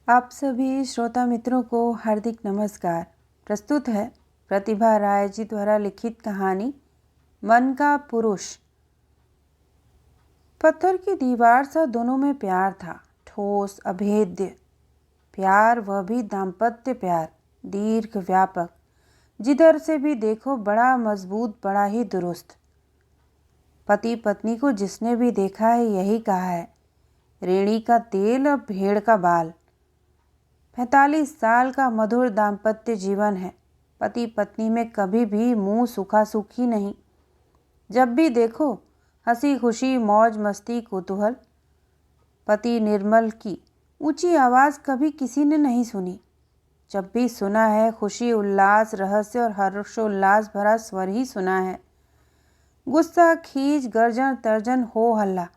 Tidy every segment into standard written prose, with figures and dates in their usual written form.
आप सभी श्रोता मित्रों को हार्दिक नमस्कार। प्रस्तुत है प्रतिभा राय जी द्वारा लिखित कहानी मन का पुरुष। पत्थर की दीवार सा दोनों में प्यार था, ठोस अभेद्य प्यार, वह भी दाम्पत्य प्यार, दीर्घ व्यापक, जिधर से भी देखो बड़ा मजबूत, बड़ा ही दुरुस्त। पति पत्नी को जिसने भी देखा है यही कहा है, रेड़ी का तेल और भेड़ का बाल। 45 साल का मधुर दाम्पत्य जीवन है। पति पत्नी में कभी भी मुंह सूखा सूखी नहीं। जब भी देखो हंसी खुशी, मौज मस्ती, कुतूहल। पति निर्मल की ऊंची आवाज़ कभी किसी ने नहीं सुनी। जब भी सुना है खुशी, उल्लास, रहस्य और हर्षोल्लास भरा स्वर ही सुना है। गुस्सा, खींच, गर्जन, तर्जन, हो हल्ला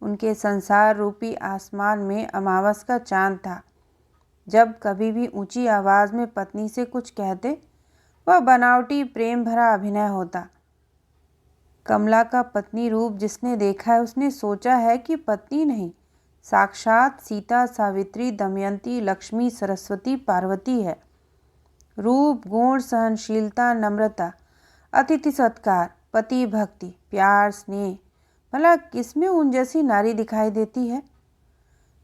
उनके संसार रूपी आसमान में अमावस का चांद था। जब कभी भी ऊंची आवाज़ में पत्नी से कुछ कहते, वह बनावटी प्रेम भरा अभिनय होता। कमला का पत्नी रूप जिसने देखा है उसने सोचा है कि पत्नी नहीं, साक्षात सीता, सावित्री, दमयंती, लक्ष्मी, सरस्वती, पार्वती है। रूप, गुण, सहनशीलता, नम्रता, अतिथि सत्कार, पति भक्ति, प्यार, स्नेह, भला किसमें उन जैसी नारी दिखाई देती है?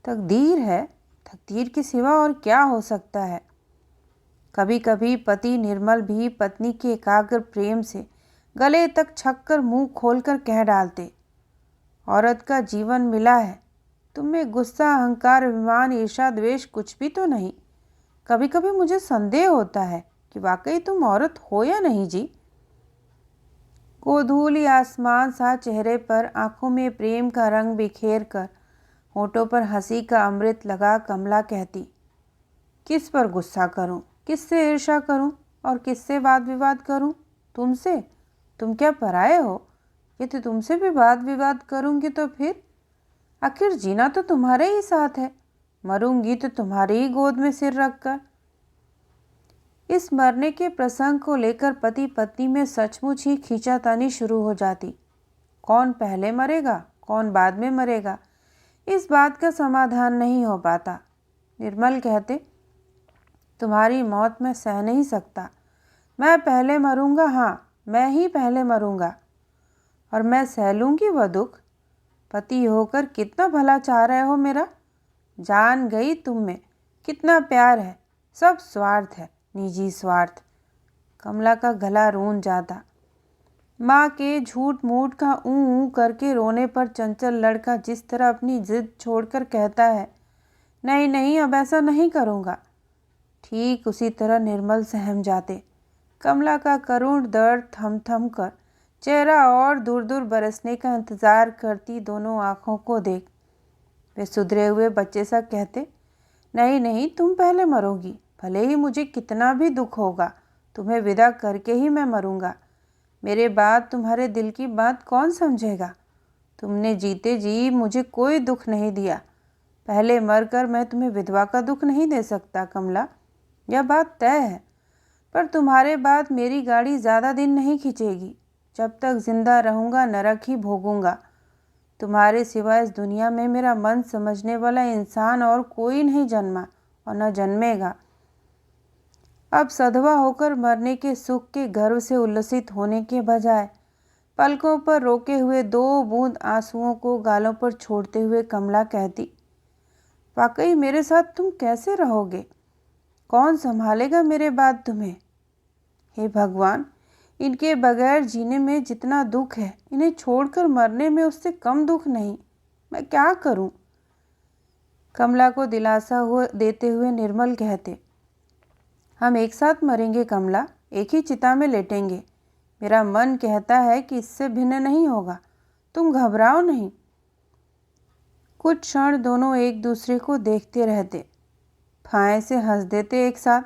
तकदीर है, तकदीर के सिवा और क्या हो सकता है। कभी कभी पति निर्मल भी पत्नी के एकाग्र प्रेम से गले तक छककर मुंह खोलकर कह डालते, औरत का जीवन मिला है, तुम में गुस्सा, अहंकार, अभिमान, ईर्ष्या, द्वेष कुछ भी तो नहीं। कभी कभी मुझे संदेह होता है कि वाकई तुम औरत हो या नहीं जी। गोधूली आसमान सा चेहरे पर, आंखों में प्रेम का रंग बिखेर कर, होठों पर हंसी का अमृत लगा कमला कहती, किस पर गुस्सा करूं, किससे ईर्ष्या करूं और किससे वाद विवाद करूं? तुमसे? तुम क्या पराये हो? यदि तुमसे भी वाद विवाद करूंगी तो फिर? आखिर जीना तो तुम्हारे ही साथ है, मरूंगी तो तुम्हारी ही गोद में सिर रखकर। इस मरने के प्रसंग को लेकर पति पत्नी में सचमुच ही खींचातानी शुरू हो जाती। कौन पहले मरेगा, कौन बाद में मरेगा, इस बात का समाधान नहीं हो पाता। निर्मल कहते, तुम्हारी मौत मैं सह नहीं सकता, मैं पहले मरूंगा, हाँ मैं ही पहले मरूंगा, और मैं सह लूंगी वह दुख। पति होकर कितना भला चाह रहे हो मेरा। जान गई तुम में कितना प्यार है, सब स्वार्थ है, निजी स्वार्थ। कमला का गला रूंध जाता। माँ के झूठ मूठ का ऊँ करके रोने पर चंचल लड़का जिस तरह अपनी जिद छोड़कर कहता है, नहीं नहीं अब ऐसा नहीं करूँगा, ठीक उसी तरह निर्मल सहम जाते। कमला का करुण दर्द थम थम कर चेहरा और दूर दूर बरसने का इंतज़ार करती दोनों आँखों को देख वे सुधरे हुए बच्चे सा कहते, नहीं नहीं तुम पहले मरोगी, भले ही मुझे कितना भी दुख होगा, तुम्हें विदा करके ही मैं मरूंगा। मेरे बाद तुम्हारे दिल की बात कौन समझेगा? तुमने जीते जी मुझे कोई दुख नहीं दिया, पहले मरकर मैं तुम्हें विधवा का दुख नहीं दे सकता कमला, यह बात तय है। पर तुम्हारे बाद मेरी गाड़ी ज़्यादा दिन नहीं खींचेगी। जब तक जिंदा रहूँगा नरक ही भोगूंगा। तुम्हारे सिवा इस दुनिया में मेरा मन समझने वाला इंसान और कोई नहीं जन्मा और न जन्मेगा। अब सधवा होकर मरने के सुख के गर्व से उल्लसित होने के बजाय पलकों पर रोके हुए 2 बूंद आंसुओं को गालों पर छोड़ते हुए कमला कहती, वाकई मेरे साथ तुम कैसे रहोगे? कौन संभालेगा मेरे बाद तुम्हें? हे भगवान, इनके बगैर जीने में जितना दुख है, इन्हें छोड़कर मरने में उससे कम दुख नहीं। मैं क्या करूं? कमला को दिलासा देते हुए निर्मल कहते, हम एक साथ मरेंगे कमला, एक ही चिता में लेटेंगे। मेरा मन कहता है कि इससे भिन्न नहीं होगा, तुम घबराओ नहीं। कुछ क्षण दोनों एक दूसरे को देखते रहते, फाए से हंस देते एक साथ।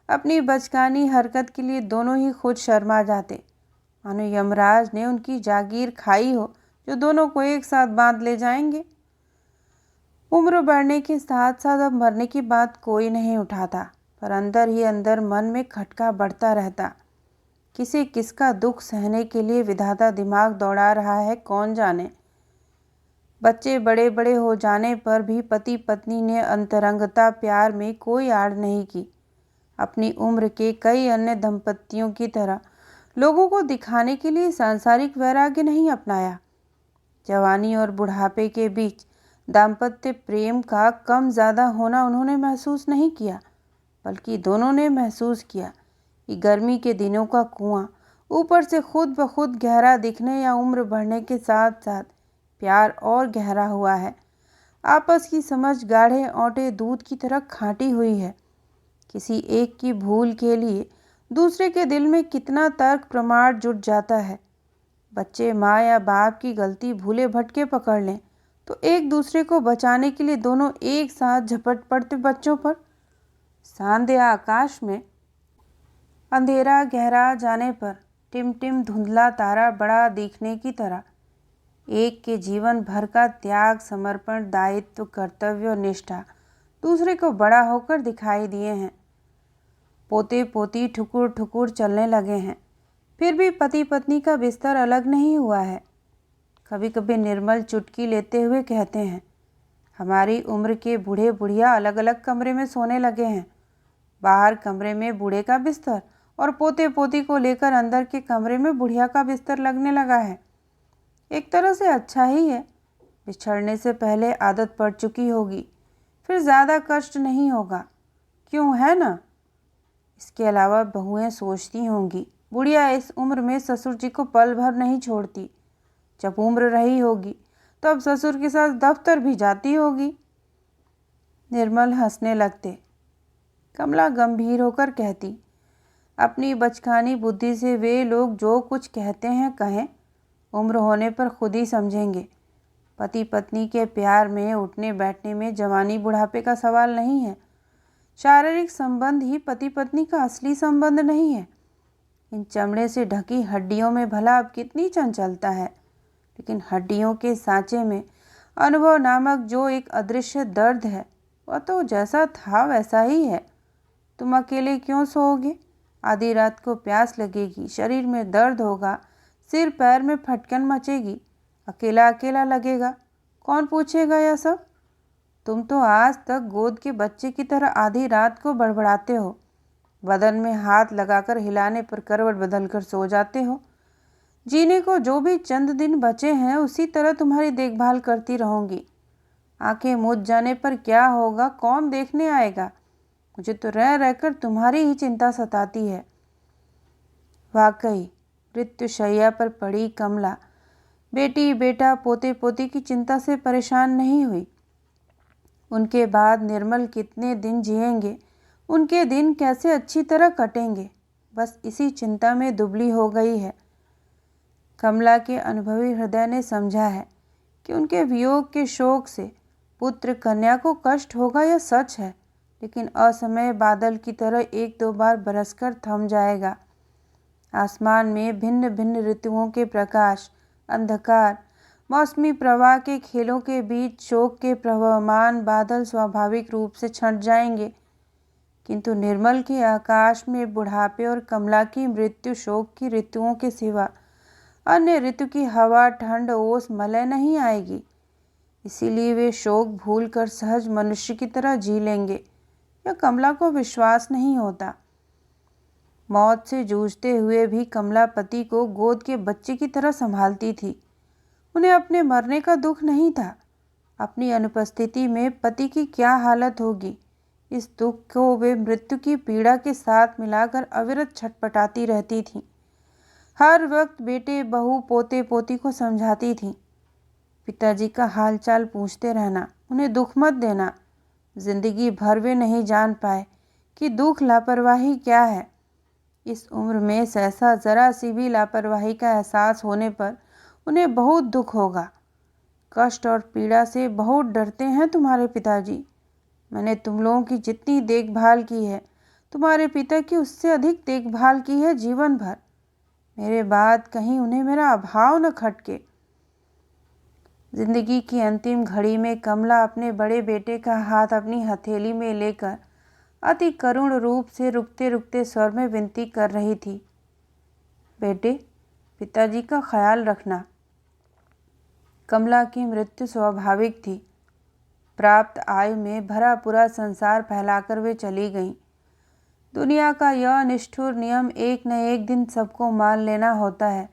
अपनी बचकानी हरकत के लिए दोनों ही खुद शर्मा जाते, मानो यमराज ने उनकी जागीर खाई हो जो दोनों को एक साथ बांध ले जाएंगे। उम्र बढ़ने के साथ साथ अब मरने की बात कोई नहीं उठाता, पर अंदर ही अंदर मन में खटका बढ़ता रहता। किसे किसका दुख सहने के लिए विधाता दिमाग दौड़ा रहा है कौन जाने। बच्चे बड़े बड़े हो जाने पर भी पति पत्नी ने अंतरंगता प्यार में कोई आड़ नहीं की। अपनी उम्र के कई अन्य दंपतियों की तरह लोगों को दिखाने के लिए सांसारिक वैराग्य नहीं अपनाया। जवानी और बुढ़ापे के बीच दाम्पत्य प्रेम का कम ज़्यादा होना उन्होंने महसूस नहीं किया, बल्कि दोनों ने महसूस किया कि गर्मी के दिनों का कुआं ऊपर से खुद ब खुद गहरा दिखने या उम्र बढ़ने के साथ साथ प्यार और गहरा हुआ है। आपस की समझ गाढ़े औटे दूध की तरह खाटी हुई है। किसी एक की भूल के लिए दूसरे के दिल में कितना तर्क प्रमाण जुट जाता है। बच्चे माँ या बाप की गलती भूले भटके पकड़ लें तो एक दूसरे को बचाने के लिए दोनों एक साथ झपट पड़ते बच्चों पर। सांध्य आकाश में अंधेरा गहरा जाने पर टिमटिम धुंधला तारा बड़ा दिखने की तरह एक के जीवन भर का त्याग, समर्पण, दायित्व, कर्तव्य और निष्ठा दूसरे को बड़ा होकर दिखाई दिए हैं। पोते पोती ठुकुर ठुकुर चलने लगे हैं, फिर भी पति पत्नी का बिस्तर अलग नहीं हुआ है। कभी कभी निर्मल चुटकी लेते हुए कहते हैं, हमारी उम्र के बूढ़े बुढ़िया अलग अलग कमरे में सोने लगे हैं। बाहर कमरे में बूढ़े का बिस्तर और पोते पोती को लेकर अंदर के कमरे में बुढ़िया का बिस्तर लगने लगा है। एक तरह से अच्छा ही है, बिछड़ने से पहले आदत पड़ चुकी होगी, फिर ज़्यादा कष्ट नहीं होगा, क्यों है ना। इसके अलावा बहुएं सोचती होंगी, बुढ़िया इस उम्र में ससुर जी को पल भर नहीं छोड़ती। जब उम्र रही होगी तो अब ससुर के साथ दफ्तर भी जाती होगी। निर्मल हंसने लगते। कमला गंभीर होकर कहती, अपनी बचकानी बुद्धि से वे लोग जो कुछ कहते हैं कहें, उम्र होने पर खुद ही समझेंगे। पति पत्नी के प्यार में, उठने बैठने में जवानी बुढ़ापे का सवाल नहीं है। शारीरिक संबंध ही पति पत्नी का असली संबंध नहीं है। इन चमड़े से ढकी हड्डियों में भला अब कितनी चंचलता है, लेकिन हड्डियों के सांचे में अनुभव नामक जो एक अदृश्य दर्द है, वह तो जैसा था वैसा ही है। तुम अकेले क्यों सोओगे? आधी रात को प्यास लगेगी, शरीर में दर्द होगा, सिर पैर में फटकन मचेगी, अकेला अकेला लगेगा। कौन पूछेगा यह सब? तुम तो आज तक गोद के बच्चे की तरह आधी रात को बड़बड़ाते हो, बदन में हाथ लगाकर हिलाने पर करवट बदलकर सो जाते हो। जीने को जो भी चंद दिन बचे हैं उसी तरह तुम्हारी देखभाल करती रहूंगी। आंखें मूंझ जाने पर क्या होगा, कौन देखने आएगा? मुझे तो रह रहकर तुम्हारी ही चिंता सताती है। वाकई मृत्युशैया पर पड़ी कमला बेटी बेटा पोते पोती की चिंता से परेशान नहीं हुई। उनके बाद निर्मल कितने दिन जिएंगे, उनके दिन कैसे अच्छी तरह कटेंगे, बस इसी चिंता में दुबली हो गई है। कमला के अनुभवी हृदय ने समझा है कि उनके वियोग के शोक से पुत्र कन्या को कष्ट होगा, यह सच है, लेकिन असमय बादल की तरह एक दो बार बरसकर थम जाएगा। आसमान में भिन्न भिन्न ऋतुओं के प्रकाश, अंधकार, मौसमी प्रवाह के खेलों के बीच शोक के प्रवहमान बादल स्वाभाविक रूप से छंट जाएंगे, किंतु निर्मल के आकाश में बुढ़ापे और कमला की मृत्यु शोक की ऋतुओं के सिवा अन्य ऋतु की हवा, ठंड, ओस, मलय नहीं आएगी। इसीलिए वे शोक भूलकर सहज मनुष्य की तरह जी लेंगे। यह कमला को विश्वास नहीं होता। मौत से जूझते हुए भी कमला पति को गोद के बच्चे की तरह संभालती थी। उन्हें अपने मरने का दुख नहीं था। अपनी अनुपस्थिति में पति की क्या हालत होगी, इस दुख को वे मृत्यु की पीड़ा के साथ मिलाकर अविरत छटपटाती रहती थीं। हर वक्त बेटे बहू पोते पोती को समझाती थीं, पिताजी का हालचाल पूछते रहना, उन्हें दुख मत देना। जिंदगी भर वे नहीं जान पाए कि दुख लापरवाही क्या है। इस उम्र में सहसा जरा सी भी लापरवाही का एहसास होने पर उन्हें बहुत दुख होगा। कष्ट और पीड़ा से बहुत डरते हैं तुम्हारे पिताजी। मैंने तुम लोगों की जितनी देखभाल की है, तुम्हारे पिता की उससे अधिक देखभाल की है जीवन भर। मेरे बाद कहीं उन्हें मेरा अभाव न खटके। जिंदगी की अंतिम घड़ी में कमला अपने बड़े बेटे का हाथ अपनी हथेली में लेकर अति करुण रूप से रुकते रुकते स्वर में विनती कर रही थी, बेटे, पिताजी का ख्याल रखना। कमला की मृत्यु स्वाभाविक थी। प्राप्त आयु में भरा पूरा संसार फैलाकर वे चली गईं। दुनिया का यह निष्ठुर नियम एक न एक दिन सबको मान लेना होता है।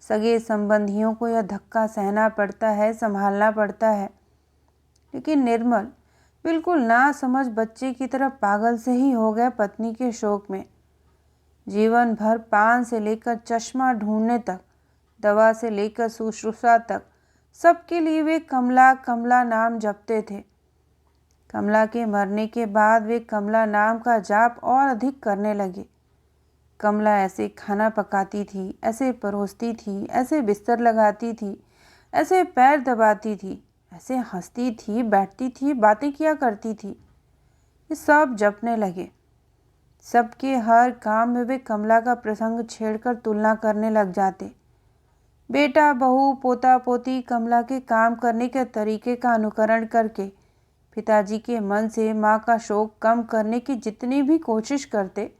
सगे संबंधियों को यह धक्का सहना पड़ता है, संभालना पड़ता है। लेकिन निर्मल बिल्कुल ना समझ बच्चे की तरह पागल से ही हो गए पत्नी के शोक में। जीवन भर पान से लेकर चश्मा ढूंढने तक, दवा से लेकर शुश्रूषा तक, सबके लिए वे कमला कमला नाम जपते थे। कमला के मरने के बाद वे कमला नाम का जाप और अधिक करने लगे। कमला ऐसे खाना पकाती थी, ऐसे परोसती थी, ऐसे बिस्तर लगाती थी, ऐसे पैर दबाती थी, ऐसे हंसती थी, बैठती थी, बातें किया करती थी। ये सब जपने लगे। सबके हर काम में वे कमला का प्रसंग छेड़कर तुलना करने लग जाते। बेटा, बहू, पोता, पोती कमला के काम करने के तरीके का अनुकरण करके पिताजी के मन से माँ का शोक कम करने की जितनी भी कोशिश करते,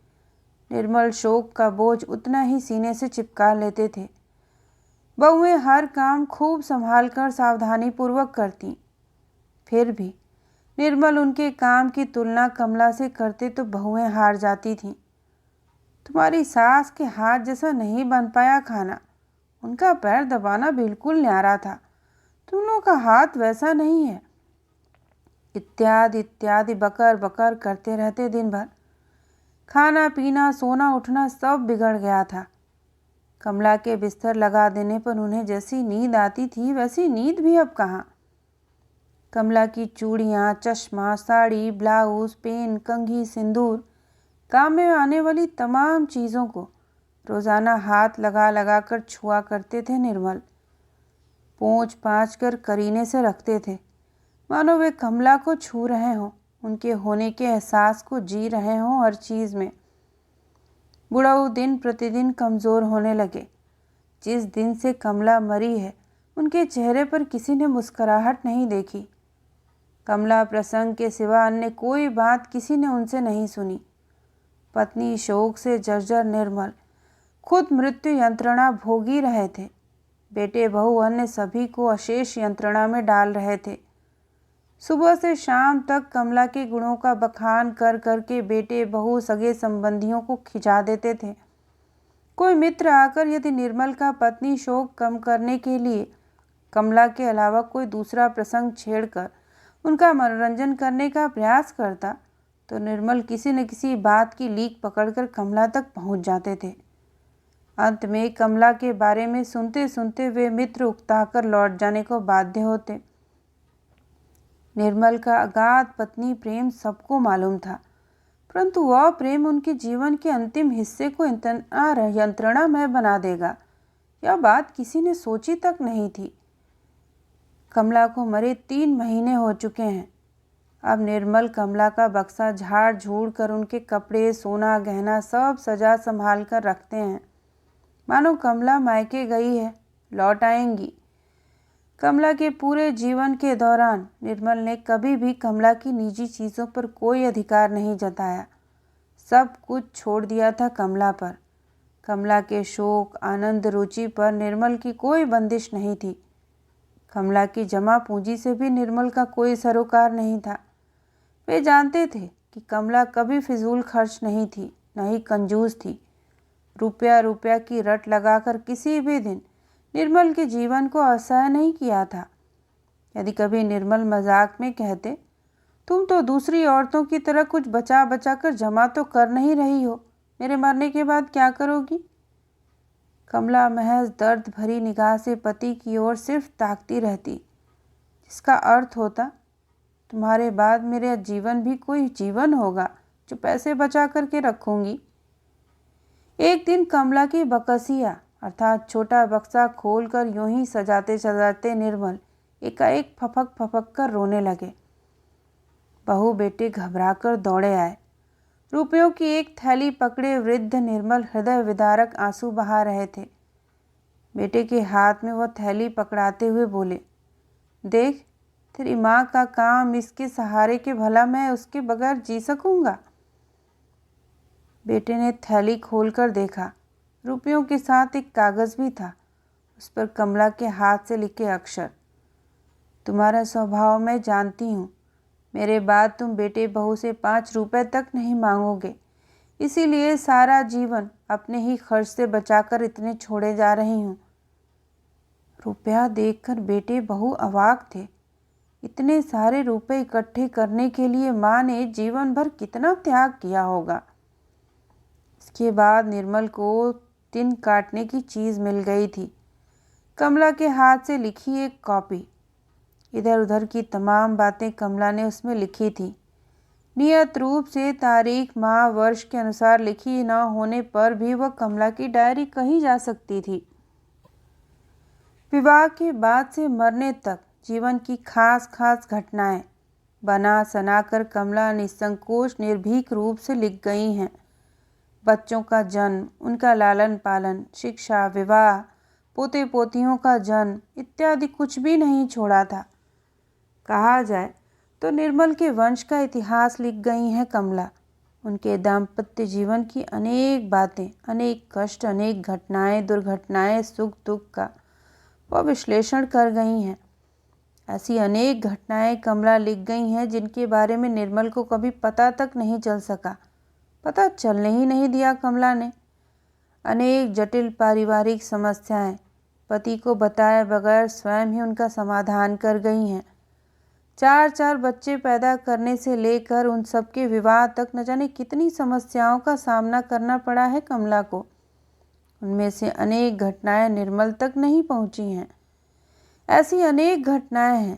निर्मल शोक का बोझ उतना ही सीने से चिपका लेते थे। बहुएं हर काम खूब संभाल कर सावधानीपूर्वक करती। फिर भी निर्मल उनके काम की तुलना कमला से करते तो बहुएं हार जाती थीं। तुम्हारी सास के हाथ जैसा नहीं बन पाया खाना, उनका पैर दबाना बिल्कुल न्यारा था, तुम लोगों का हाथ वैसा नहीं है, इत्यादि इत्यादि बकर बकर करते रहते दिन भर। खाना पीना सोना उठना सब बिगड़ गया था। कमला के बिस्तर लगा देने पर उन्हें जैसी नींद आती थी वैसी नींद भी अब कहाँ। कमला की चूड़ियाँ, चश्मा, साड़ी, ब्लाउज, पेन, कंघी, सिंदूर, काम में आने वाली तमाम चीज़ों को रोज़ाना हाथ लगा लगा कर छुआ करते थे निर्मल। पोंछ पाँच कर करीने से रखते थे, मानो वे कमला को छू रहे हों, उनके होने के एहसास को जी रहे हों हर चीज़ में। बुढ़ऊ दिन प्रतिदिन कमज़ोर होने लगे। जिस दिन से कमला मरी है, उनके चेहरे पर किसी ने मुस्कुराहट नहीं देखी। कमला प्रसंग के सिवा अन्य कोई बात किसी ने उनसे नहीं सुनी। पत्नी शोक से जर्जर निर्मल खुद मृत्यु यंत्रणा भोगी रहे थे। बेटे बहू अन्य सभी को अशेष यंत्रणा में डाल रहे थे। सुबह से शाम तक कमला के गुणों का बखान कर करके बेटे बहू सगे संबंधियों को खिंचा देते थे। कोई मित्र आकर यदि निर्मल का पत्नी शोक कम करने के लिए कमला के अलावा कोई दूसरा प्रसंग छेड़कर उनका मनोरंजन करने का प्रयास करता, तो निर्मल किसी न किसी बात की लीक पकड़कर कमला तक पहुंच जाते थे। अंत में कमला के बारे में सुनते सुनते वे मित्र उकताकर लौट जाने को बाध्य होते। निर्मल का अगाध पत्नी प्रेम सबको मालूम था, परंतु वह प्रेम उनके जीवन के अंतिम हिस्से को इतना यंत्रणामय बना देगा, यह बात किसी ने सोची तक नहीं थी। कमला को मरे 3 महीने हो चुके हैं। अब निर्मल कमला का बक्सा झाड़ झूड़ कर उनके कपड़े, सोना, गहना सब सजा संभाल कर रखते हैं, मानो कमला मायके गई है, लौट आएंगी। कमला के पूरे जीवन के दौरान निर्मल ने कभी भी कमला की निजी चीज़ों पर कोई अधिकार नहीं जताया। सब कुछ छोड़ दिया था कमला पर। कमला के शोक, आनंद, रुचि पर निर्मल की कोई बंदिश नहीं थी। कमला की जमा पूंजी से भी निर्मल का कोई सरोकार नहीं था। वे जानते थे कि कमला कभी फिजूल खर्च नहीं थी, न ही कंजूस थी। रुपया रुपया की रट लगाकर किसी भी दिन निर्मल के जीवन को असह्य नहीं किया था। यदि कभी निर्मल मजाक में कहते, तुम तो दूसरी औरतों की तरह कुछ बचा बचा कर जमा तो कर नहीं रही हो, मेरे मरने के बाद क्या करोगी? कमला महज दर्द भरी निगाह से पति की ओर सिर्फ ताकती रहती, जिसका अर्थ होता, तुम्हारे बाद मेरा जीवन भी कोई जीवन होगा जो पैसे बचा करके रखूंगी। एक दिन कमला की बकसिया अर्थात छोटा बक्सा खोलकर यूं ही सजाते सजाते निर्मल एकाएक फपक फपक कर रोने लगे। बहू बेटे घबराकर दौड़े आए। रुपयों की एक थैली पकड़े वृद्ध निर्मल हृदय विदारक आंसू बहा रहे थे। बेटे के हाथ में वह थैली पकड़ाते हुए बोले, देख, तेरी माँ का काम, इसके सहारे के भला मैं उसके बगैर जी सकूंगा? बेटे ने थैली खोलकर देखा। रुपयों के साथ एक कागज़ भी था। उस पर कमला के हाथ से लिखे अक्षर। तुम्हारा स्वभाव मैं जानती हूँ। मेरे बाद तुम बेटे बहू से 5 रुपए तक नहीं मांगोगे, इसीलिए सारा जीवन अपने ही खर्च से बचाकर इतने छोड़े जा रही हूँ। रुपया देखकर बेटे बहू अवाक थे। इतने सारे रुपए इकट्ठे करने के लिए माँ ने जीवन भर कितना त्याग किया होगा। इसके बाद निर्मल को दिन काटने की चीज़ मिल गई थी। कमला के हाथ से लिखी एक कॉपी। इधर उधर की तमाम बातें कमला ने उसमें लिखी थी। नियत रूप से तारीख माह वर्ष के अनुसार लिखी न होने पर भी वह कमला की डायरी कही जा सकती थी। विवाह के बाद से मरने तक जीवन की खास खास घटनाएं बना सना कर कमला निसंकोच निर्भीक रूप से लिख गई हैं। बच्चों का जन्म, उनका लालन पालन, शिक्षा, विवाह, पोते पोतियों का जन्म इत्यादि कुछ भी नहीं छोड़ा था। कहा जाए तो निर्मल के वंश का इतिहास लिख गई हैं कमला। उनके दाम्पत्य जीवन की अनेक बातें, अनेक कष्ट, अनेक घटनाएं, दुर्घटनाएं, सुख दुख का वह विश्लेषण कर गई हैं। ऐसी अनेक घटनाएं कमला लिख गई हैं जिनके बारे में निर्मल को कभी पता तक नहीं चल सका। पता चलने ही नहीं दिया कमला ने। अनेक जटिल पारिवारिक समस्याएं पति को बताए बगैर स्वयं ही उनका समाधान कर गई हैं। 4 बच्चे पैदा करने से लेकर उन सबके विवाह तक न जाने कितनी समस्याओं का सामना करना पड़ा है कमला को। उनमें से अनेक घटनाएं निर्मल तक नहीं पहुंची हैं। ऐसी अनेक घटनाएं हैं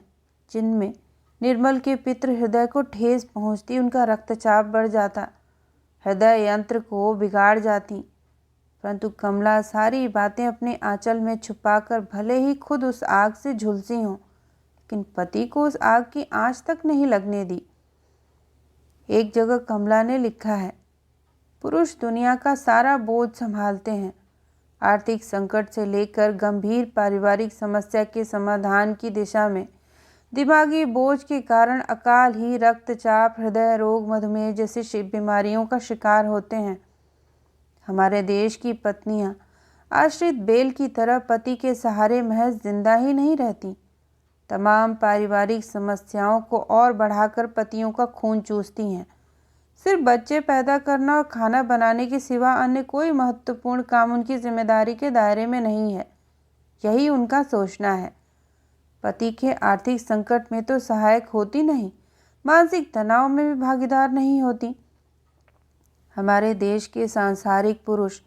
जिनमें निर्मल के पितृ हृदय को ठेस पहुंचती, उनका रक्तचाप बढ़ जाता, हृदय यंत्र को बिगाड़ जाती। परंतु कमला सारी बातें अपने आंचल में छुपाकर भले ही खुद उस आग से झुलसी हों, लेकिन पति को उस आग की आंच तक नहीं लगने दी। एक जगह कमला ने लिखा है, पुरुष दुनिया का सारा बोझ संभालते हैं। आर्थिक संकट से लेकर गंभीर पारिवारिक समस्या के समाधान की दिशा में दिमागी बोझ के कारण अकाल ही रक्तचाप, हृदय रोग, मधुमेह जैसी बीमारियों का शिकार होते हैं। हमारे देश की पत्नियां आश्रित बेल की तरह पति के सहारे महज जिंदा ही नहीं रहती, तमाम पारिवारिक समस्याओं को और बढ़ाकर पतियों का खून चूसती हैं। सिर्फ बच्चे पैदा करना और खाना बनाने के सिवा अन्य कोई महत्वपूर्ण काम उनकी जिम्मेदारी के दायरे में नहीं है। यही उनका सोचना है। पति के आर्थिक संकट में तो सहायक होती नहीं, मानसिक तनाव में भी भागीदार नहीं होती। हमारे देश के सांसारिक पुरुष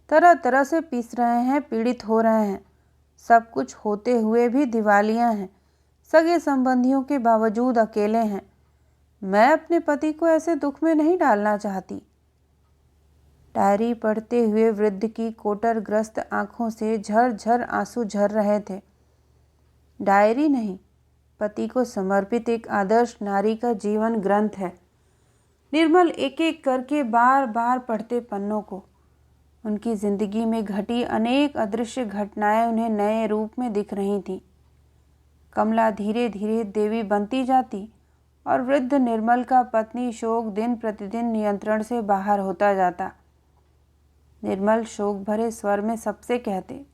तरह तरह से पिस रहे हैं, पीड़ित हो रहे हैं। सब कुछ होते हुए भी दिवालिया हैं, सगे संबंधियों के बावजूद अकेले हैं। मैं अपने पति को ऐसे दुख में नहीं डालना चाहती। डायरी पढ़ते हुए वृद्ध की कोटरग्रस्त आंखों से झरझर आंसू झर रहे थे। डायरी नहीं, पति को समर्पित एक आदर्श नारी का जीवन ग्रंथ है। निर्मल एक एक करके बार बार पढ़ते पन्नों को। उनकी जिंदगी में घटी अनेक अदृश्य घटनाएं उन्हें नए रूप में दिख रही थीं। कमला धीरे धीरे देवी बनती जाती और वृद्ध निर्मल का पत्नी शोक दिन प्रतिदिन नियंत्रण से बाहर होता जाता। निर्मल शोक भरे स्वर में सबसे कहते,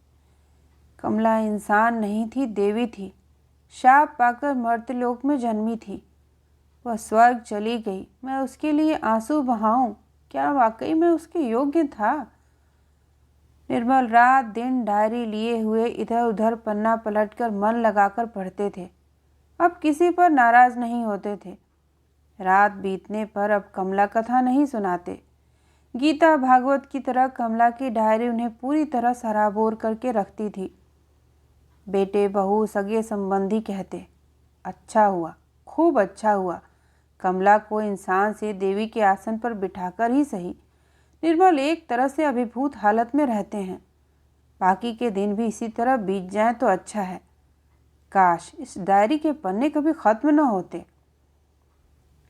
कमला इंसान नहीं थी, देवी थी। शाप पाकर मर्त्यलोक में जन्मी थी। वह स्वर्ग चली गई, मैं उसके लिए आंसू बहाऊं? क्या वाकई मैं उसके योग्य था? निर्मल रात दिन डायरी लिए हुए इधर उधर पन्ना पलटकर मन लगाकर पढ़ते थे। अब किसी पर नाराज नहीं होते थे। रात बीतने पर अब कमला कथा नहीं सुनाते। गीता भागवत की तरह कमला की डायरी उन्हें पूरी तरह सराबोर करके रखती थी। बेटे बहू सगे संबंधी कहते, अच्छा हुआ, खूब अच्छा हुआ। कमला को इंसान से देवी के आसन पर बिठाकर ही सही। निर्मल एक तरह से अभिभूत हालत में रहते हैं। बाकी के दिन भी इसी तरह बीत जाएं तो अच्छा है। काश इस डायरी के पन्ने कभी खत्म न होते।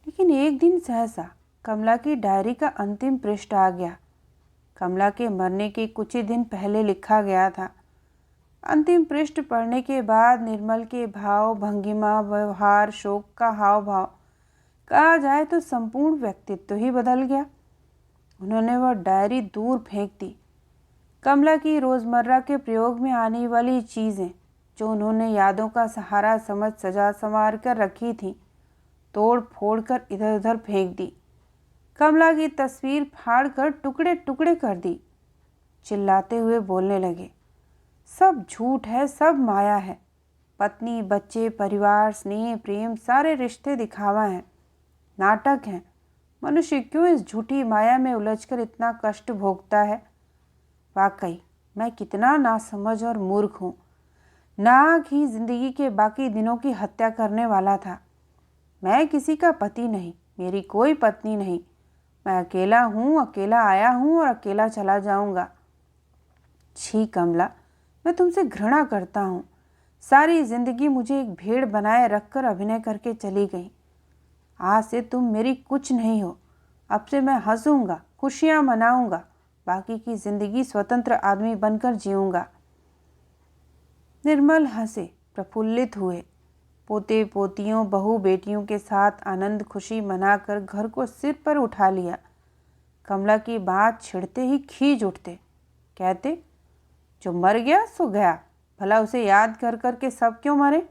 लेकिन एक दिन सहसा कमला की डायरी का अंतिम पृष्ठ आ गया। कमला के मरने के कुछ ही दिन पहले लिखा गया था। अंतिम पृष्ठ पढ़ने के बाद निर्मल के भाव, भंगिमा, व्यवहार, शोक का हाव भाव, कहा जाए तो संपूर्ण व्यक्तित्व ही बदल गया। उन्होंने वह डायरी दूर फेंक दी। कमला की रोज़मर्रा के प्रयोग में आने वाली चीज़ें जो उन्होंने यादों का सहारा समझ सजा संवार कर रखी थी, तोड़ फोड़ कर इधर उधर फेंक दी। कमला की तस्वीर फाड़ कर टुकड़े टुकड़े कर दी। चिल्लाते हुए बोलने लगे, सब झूठ है, सब माया है। पत्नी, बच्चे, परिवार, स्नेह, प्रेम, सारे रिश्ते दिखावा हैं, नाटक हैं। मनुष्य क्यों इस झूठी माया में उलझकर इतना कष्ट भोगता है? वाकई मैं कितना नासमझ और मूर्ख हूँ। नाक ही जिंदगी के बाकी दिनों की हत्या करने वाला था। मैं किसी का पति नहीं, मेरी कोई पत्नी नहीं। मैं अकेला हूँ, अकेला आया हूँ और अकेला चला जाऊँगा। छी कमला, मैं तुमसे घृणा करता हूँ। सारी जिंदगी मुझे एक भेड़ बनाए रखकर अभिनय करके चली गई। आज से तुम मेरी कुछ नहीं हो। अब से मैं हंसूंगा, खुशियाँ मनाऊंगा, बाकी की जिंदगी स्वतंत्र आदमी बनकर जीऊंगा। निर्मल हंसे, प्रफुल्लित हुए। पोते पोतियों, बहू बेटियों के साथ आनंद खुशी मनाकर घर को सिर पर उठा लिया। कमला की बात छिड़ते ही खींच उठते, कहते, जो मर गया सो गया, भला उसे याद कर कर के सब क्यों मरे?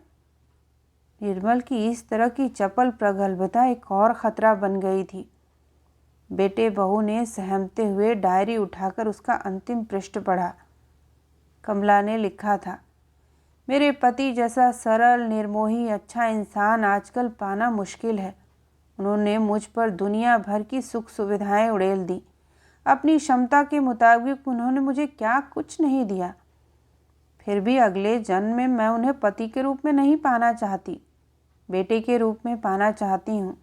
निर्मल की इस तरह की चपल प्रगल्भता एक और खतरा बन गई थी। बेटे बहू ने सहमते हुए डायरी उठाकर उसका अंतिम पृष्ठ पढ़ा। कमला ने लिखा था, मेरे पति जैसा सरल, निर्मोही, अच्छा इंसान आजकल पाना मुश्किल है। उन्होंने मुझ पर दुनिया भर की सुख सुविधाएं उड़ेल दी। अपनी क्षमता के मुताबिक उन्होंने मुझे क्या कुछ नहीं दिया। फिर भी अगले जन्म में मैं उन्हें पति के रूप में नहीं पाना चाहती, बेटे के रूप में पाना चाहती हूँ।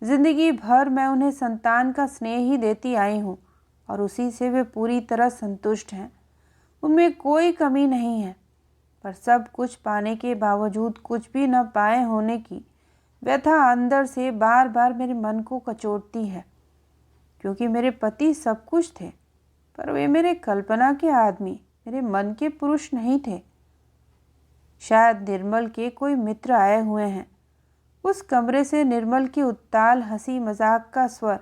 जिंदगी भर मैं उन्हें संतान का स्नेह ही देती आई हूँ और उसी से वे पूरी तरह संतुष्ट हैं। उनमें कोई कमी नहीं है, पर सब कुछ पाने के बावजूद कुछ भी न पाए होने की व्यथा अंदर से बार बार मेरे मन को कचोटती है। क्योंकि मेरे पति सब कुछ थे, पर वे मेरे कल्पना के आदमी, मेरे मन के पुरुष नहीं थे। शायद निर्मल के कोई मित्र आए हुए हैं। उस कमरे से निर्मल की उत्ताल हंसी मजाक का स्वर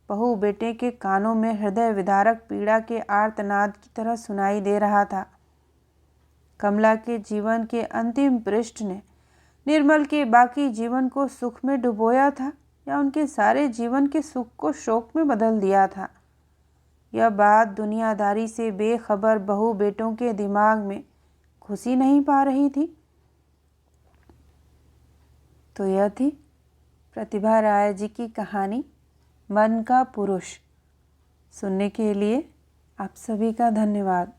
बहू बेटे के कानों में हृदय विदारक पीड़ा के आर्तनाद की तरह सुनाई दे रहा था। कमला के जीवन के अंतिम पृष्ठ ने निर्मल के बाकी जीवन को सुख में डुबोया था या उनके सारे जीवन के सुख को शोक में बदल दिया था? यह बात दुनियादारी से बेखबर बहू बेटों के दिमाग में घुस ही नहीं पा रही थी। तो यह थी प्रतिभा राय जी की कहानी मन का पुरुष। सुनने के लिए आप सभी का धन्यवाद।